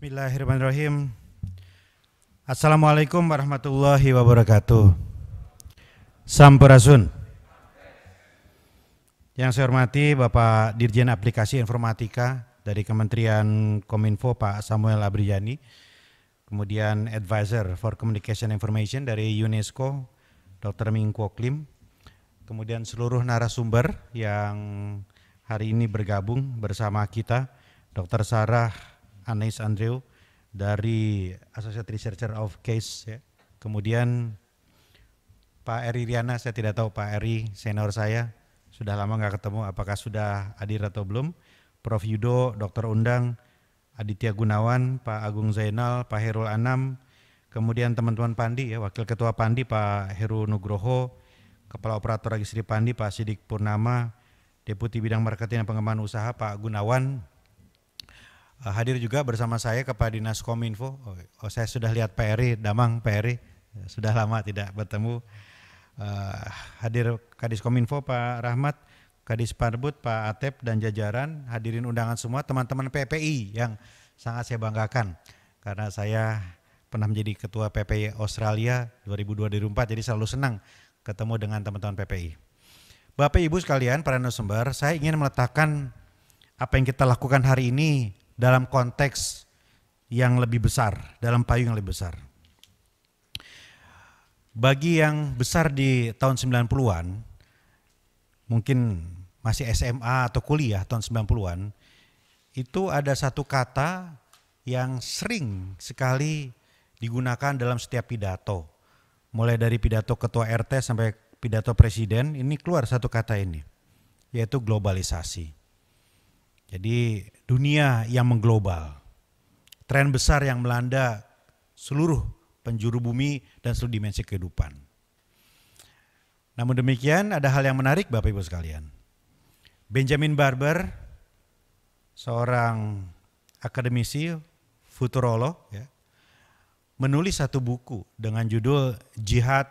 Bismillahirrahmanirrahim. Assalamualaikum warahmatullahi wabarakatuh. Sampurasun. Yang saya hormati Bapak Dirjen Aplikasi Informatika dari Kementerian Kominfo Pak Samuel Abrijani, kemudian Advisor for Communication Information dari UNESCO Dr. Mingko Klim, kemudian seluruh narasumber yang hari ini bergabung bersama kita, Dr. Sarah Anies Andrew dari Associate Researcher of Case, ya. Kemudian Pak Eri Riana, saya tidak tahu Pak Eri senior saya, sudah lama nggak ketemu, apakah sudah hadir atau belum. Prof Yudo, Dr. Undang, Aditya Gunawan, Pak Agung Zainal, Pak Herul Anam, kemudian teman-teman Pandi, ya, Wakil Ketua Pandi Pak Heru Nugroho, Kepala Operator Registri Pandi Pak Sidik Purnama, Deputi Bidang Marketing dan Pengembangan Usaha Pak Gunawan. Hadir juga bersama saya Kepala Dinas Kominfo. Saya sudah lihat Pak Eri, Damang Pak Eri, sudah lama tidak bertemu. Hadir Kadis Kominfo Pak Rahmat, Kadis Parbud Pak Atep dan jajaran, hadirin undangan semua, teman-teman PPI yang sangat saya banggakan karena saya pernah menjadi Ketua PPI Australia 2002-2004, jadi selalu senang ketemu dengan teman-teman PPI. Bapak Ibu sekalian, para narasumber, saya ingin meletakkan apa yang kita lakukan hari ini dalam konteks yang lebih besar, dalam payung yang lebih besar. Bagi yang besar di tahun 90-an, mungkin masih SMA atau kuliah tahun 90-an, itu ada satu kata yang sering sekali digunakan dalam setiap pidato. Mulai dari pidato ketua RT sampai pidato presiden, ini keluar satu kata ini, yaitu globalisasi. Jadi dunia yang mengglobal, tren besar yang melanda seluruh penjuru bumi dan seluruh dimensi kehidupan. Namun demikian ada hal yang menarik Bapak Ibu sekalian. Benjamin Barber, seorang akademisi, futurolog, ya, menulis satu buku dengan judul Jihad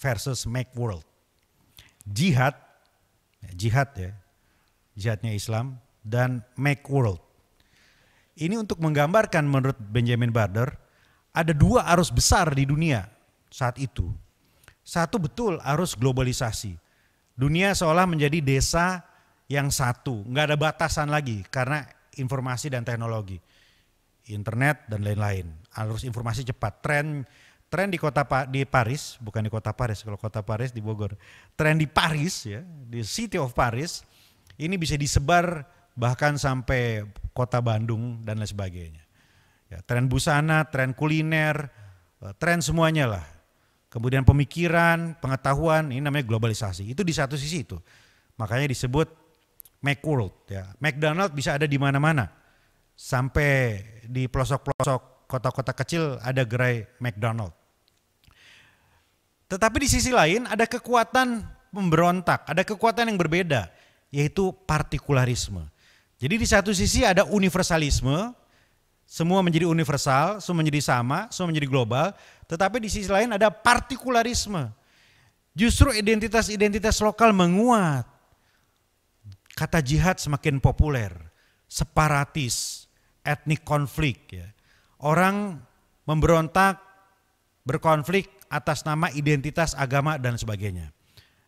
versus Make World. Jihad ya, jihadnya Islam, dan Make World. Ini untuk menggambarkan menurut Benjamin Barber ada dua arus besar di dunia saat itu. Satu betul arus globalisasi. Dunia seolah menjadi desa yang satu, nggak ada batasan lagi karena informasi dan teknologi. Internet dan lain-lain. Arus informasi cepat. Tren di Paris, bukan di kota Paris, kalau kota Paris di Bogor. Tren di Paris, ya, di City of Paris, ini bisa disebar bahkan sampai kota Bandung dan lain sebagainya. Ya, tren busana, tren kuliner, tren semuanya lah. Kemudian pemikiran, pengetahuan, ini namanya globalisasi. Itu di satu sisi itu. Makanya disebut Make World. Ya. McDonald bisa ada di mana-mana. Sampai di pelosok-pelosok kota-kota kecil ada gerai McDonald. Tetapi di sisi lain ada kekuatan pemberontak, ada kekuatan yang berbeda, yaitu partikularisme. Jadi di satu sisi ada universalisme, semua menjadi universal, semua menjadi sama, semua menjadi global. Tetapi di sisi lain ada partikularisme. Justru identitas-identitas lokal menguat. Kata jihad semakin populer, separatis, etnik konflik. Ya. Orang memberontak, berkonflik atas nama identitas agama dan sebagainya.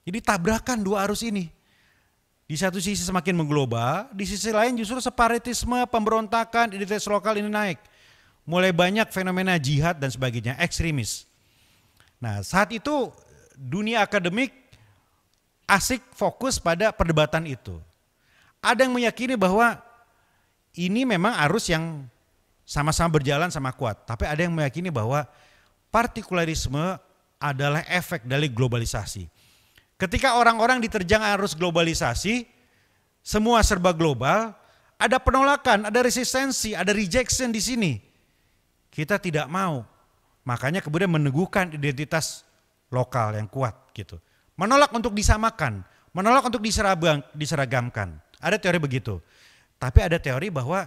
Jadi tabrakan dua arus ini. Di satu sisi semakin mengglobal, di sisi lain justru separatisme, pemberontakan, identitas lokal ini naik. Mulai banyak fenomena jihad dan sebagainya, ekstremis. Nah saat itu dunia akademik asik fokus pada perdebatan itu. Ada yang meyakini bahwa ini memang arus yang sama-sama berjalan sama kuat. Tapi ada yang meyakini bahwa partikularisme adalah efek dari globalisasi. Ketika orang-orang diterjang arus globalisasi, semua serba global, ada penolakan, ada resistensi, ada rejection di sini. Kita tidak mau, makanya kemudian meneguhkan identitas lokal yang kuat gitu. Menolak untuk disamakan, menolak untuk diseragamkan. Ada teori begitu. Tapi ada teori bahwa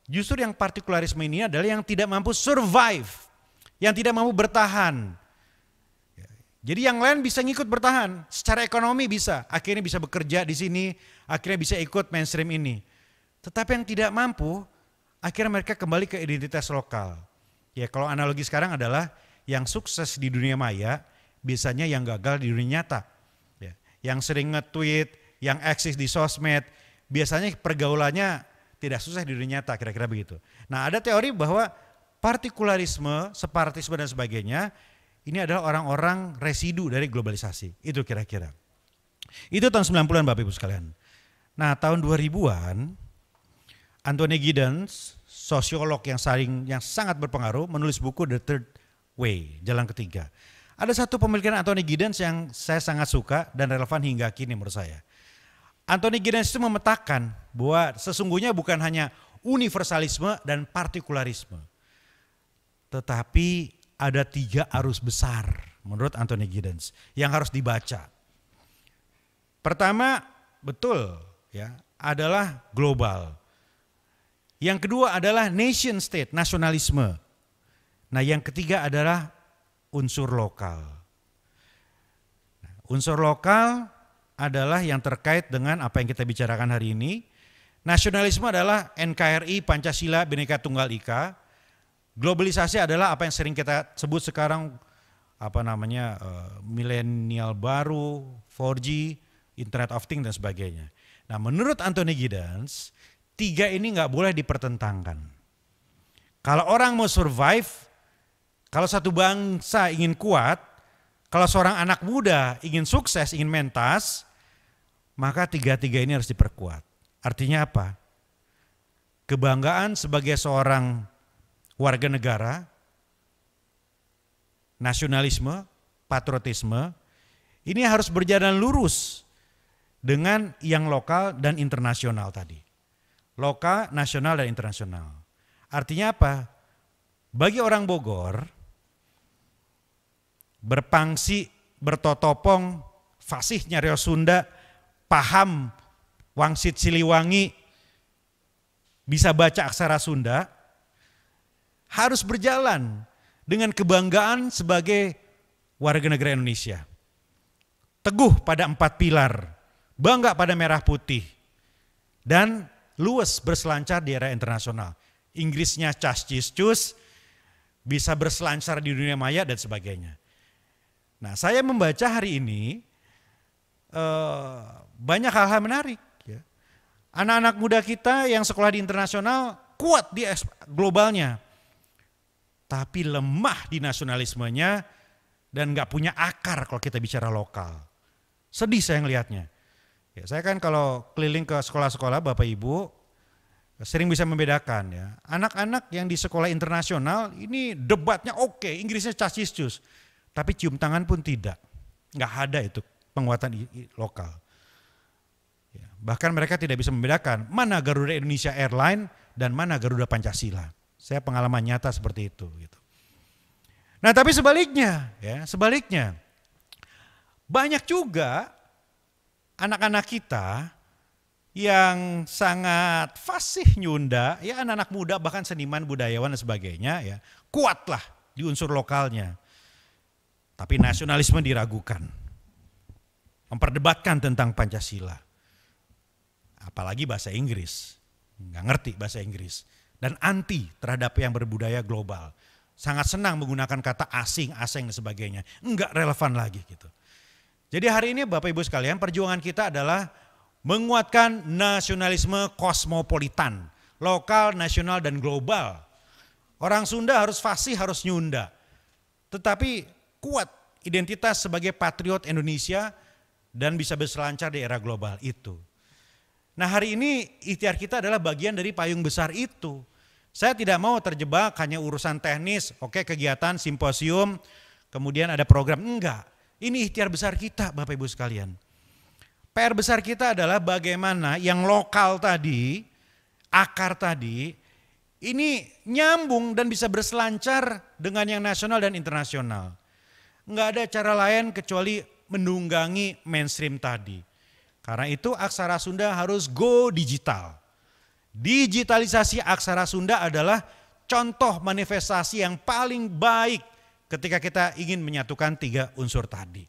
justru yang partikularisme ini adalah yang tidak mampu survive, yang tidak mampu bertahan. Jadi yang lain bisa ngikut bertahan, secara ekonomi bisa, akhirnya bisa bekerja di sini, akhirnya bisa ikut mainstream ini. Tetapi yang tidak mampu akhirnya mereka kembali ke identitas lokal. Ya kalau analogi sekarang adalah yang sukses di dunia maya biasanya yang gagal di dunia nyata. Ya, yang sering nge-tweet, yang eksis di sosmed, biasanya pergaulannya tidak sukses di dunia nyata, kira-kira begitu. Nah ada teori bahwa partikularisme, separatisme dan sebagainya, ini adalah orang-orang residu dari globalisasi. Itu kira-kira. Itu tahun 90-an Bapak Ibu sekalian. Nah tahun 2000-an, Anthony Giddens, sosiolog yang sangat berpengaruh, menulis buku The Third Way, Jalan Ketiga. Ada satu pemikiran Anthony Giddens yang saya sangat suka dan relevan hingga kini menurut saya. Anthony Giddens itu memetakan bahwa sesungguhnya bukan hanya universalisme dan partikularisme, tetapi ada 3 arus besar menurut Anthony Giddens yang harus dibaca. Pertama, betul ya, adalah global. Yang kedua adalah nation state, nasionalisme. Nah yang ketiga adalah unsur lokal. Nah, unsur lokal adalah yang terkait dengan apa yang kita bicarakan hari ini. Nasionalisme adalah NKRI, Pancasila, Bhinneka Tunggal Ika. Globalisasi adalah apa yang sering kita sebut sekarang milenial baru, 4G, Internet of Things dan sebagainya. Nah menurut Anthony Giddens, 3 ini nggak boleh dipertentangkan. Kalau orang mau survive, kalau satu bangsa ingin kuat, kalau seorang anak muda ingin sukses, ingin mentas, maka 3 ini harus diperkuat. Artinya apa? Kebanggaan sebagai seorang warga negara, nasionalisme, patriotisme, ini harus berjalan lurus dengan yang lokal dan internasional tadi. Lokal, nasional, dan internasional. Artinya apa? Bagi orang Bogor, berpangsi, bertotopong, fasihnya Rio Sunda, paham Wangsit Siliwangi, bisa baca aksara Sunda, harus berjalan dengan kebanggaan sebagai warga negara Indonesia. Teguh pada 4 pilar, bangga pada merah putih, dan luwes berselancar di era internasional. Inggrisnya cas cis cus, bisa berselancar di dunia maya dan sebagainya. Nah saya membaca hari ini banyak hal-hal menarik. Ya. Anak-anak muda kita yang sekolah di internasional kuat di globalnya. Tapi lemah di nasionalismenya dan gak punya akar kalau kita bicara lokal. Sedih saya ngelihatnya. Ya, saya kan kalau keliling ke sekolah-sekolah Bapak Ibu sering bisa membedakan ya. Anak-anak yang di sekolah internasional ini debatnya oke, Inggrisnya cacis-cus. Tapi cium tangan pun tidak. Nggak ada itu penguatan lokal. Ya, bahkan mereka tidak bisa membedakan mana Garuda Indonesia Airlines dan mana Garuda Pancasila. Saya pengalaman nyata seperti itu. Gitu. Nah tapi sebaliknya, banyak juga anak-anak kita yang sangat fasih nyunda, ya anak-anak muda bahkan seniman, budayawan dan sebagainya, ya kuatlah di unsur lokalnya. Tapi nasionalisme diragukan, memperdebatkan tentang Pancasila, apalagi bahasa Inggris, nggak ngerti bahasa Inggris, dan anti terhadap yang berbudaya global. Sangat senang menggunakan kata asing dan sebagainya, nggak relevan lagi gitu. Jadi hari ini Bapak Ibu sekalian, perjuangan kita adalah menguatkan nasionalisme kosmopolitan, lokal, nasional, dan global. Orang Sunda harus fasih, harus nyunda. Tetapi kuat identitas sebagai patriot Indonesia dan bisa berselancar di era global itu. Nah hari ini ikhtiar kita adalah bagian dari payung besar itu. Saya tidak mau terjebak hanya urusan teknis, oke kegiatan, simposium, kemudian ada program, enggak. Ini ikhtiar besar kita Bapak Ibu sekalian. PR besar kita adalah bagaimana yang lokal tadi, akar tadi, ini nyambung dan bisa berselancar dengan yang nasional dan internasional. Enggak ada cara lain kecuali menunggangi mainstream tadi. Karena itu aksara Sunda harus go digital. Digitalisasi aksara Sunda adalah contoh manifestasi yang paling baik ketika kita ingin menyatukan 3 unsur tadi.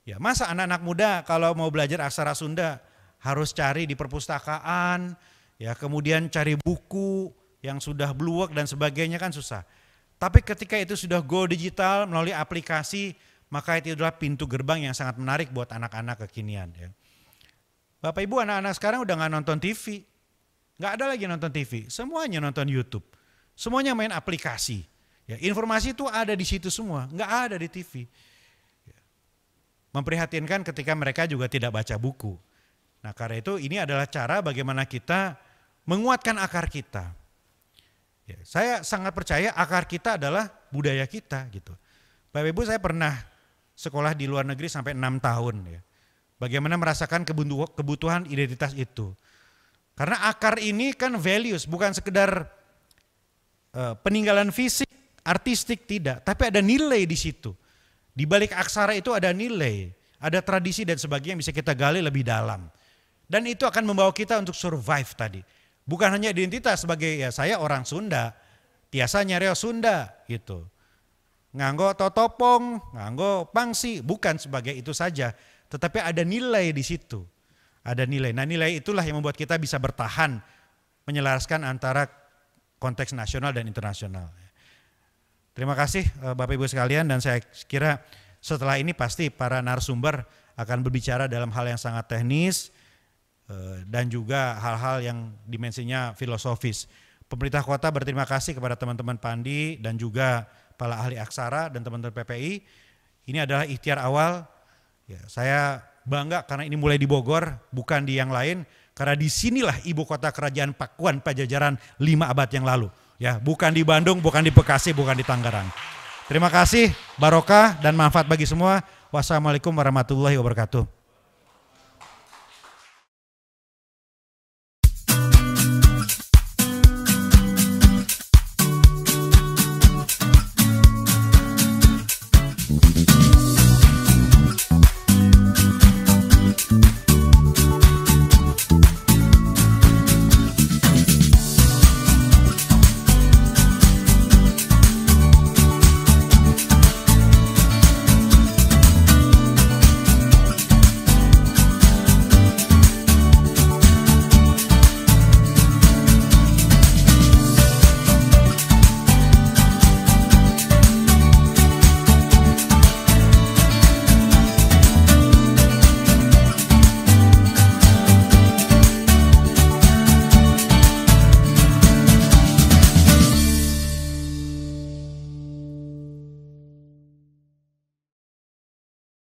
Ya, masa anak-anak muda kalau mau belajar aksara Sunda harus cari di perpustakaan, ya kemudian cari buku yang sudah bluewalk dan sebagainya kan susah. Tapi ketika itu sudah go digital melalui aplikasi, maka itu adalah pintu gerbang yang sangat menarik buat anak-anak kekinian. Ya. Bapak Ibu, anak-anak sekarang udah nggak nonton TV, nggak ada lagi nonton TV, semuanya nonton YouTube, semuanya main aplikasi. Ya, informasi itu ada di situ semua, nggak ada di TV. Ya. Memprihatinkan ketika mereka juga tidak baca buku. Nah karena itu ini adalah cara bagaimana kita menguatkan akar kita. Ya, saya sangat percaya akar kita adalah budaya kita gitu. Bapak Ibu, saya pernah sekolah di luar negeri sampai 6 tahun ya. Bagaimana merasakan kebutuhan identitas itu. Karena akar ini kan values, bukan sekedar peninggalan fisik, artistik, tidak. Tapi ada nilai di situ. Di balik aksara itu ada nilai, ada tradisi dan sebagainya yang bisa kita gali lebih dalam. Dan itu akan membawa kita untuk survive tadi. Bukan hanya identitas sebagai ya saya orang Sunda, tiasanya reo Sunda gitu. Nganggo totopong, nganggo pangsi, bukan sebagai itu saja. Tetapi ada nilai di situ, ada nilai. Nah nilai itulah yang membuat kita bisa bertahan, menyelaraskan antara konteks nasional dan internasional. Terima kasih Bapak Ibu sekalian, dan saya kira setelah ini pasti para narasumber akan berbicara dalam hal yang sangat teknis, dan juga hal-hal yang dimensinya filosofis. Pemerintah kota berterima kasih kepada teman-teman Pandi dan juga para ahli aksara dan teman-teman PPI. Ini adalah ikhtiar awal. Ya, saya bangga karena ini mulai di Bogor, bukan di yang lain. Karena disinilah ibu kota kerajaan Pakuan Pajajaran 5 abad yang lalu. Ya, bukan di Bandung, bukan di Bekasi, bukan di Tangerang. Terima kasih, barokah dan manfaat bagi semua. Wassalamualaikum warahmatullahi wabarakatuh.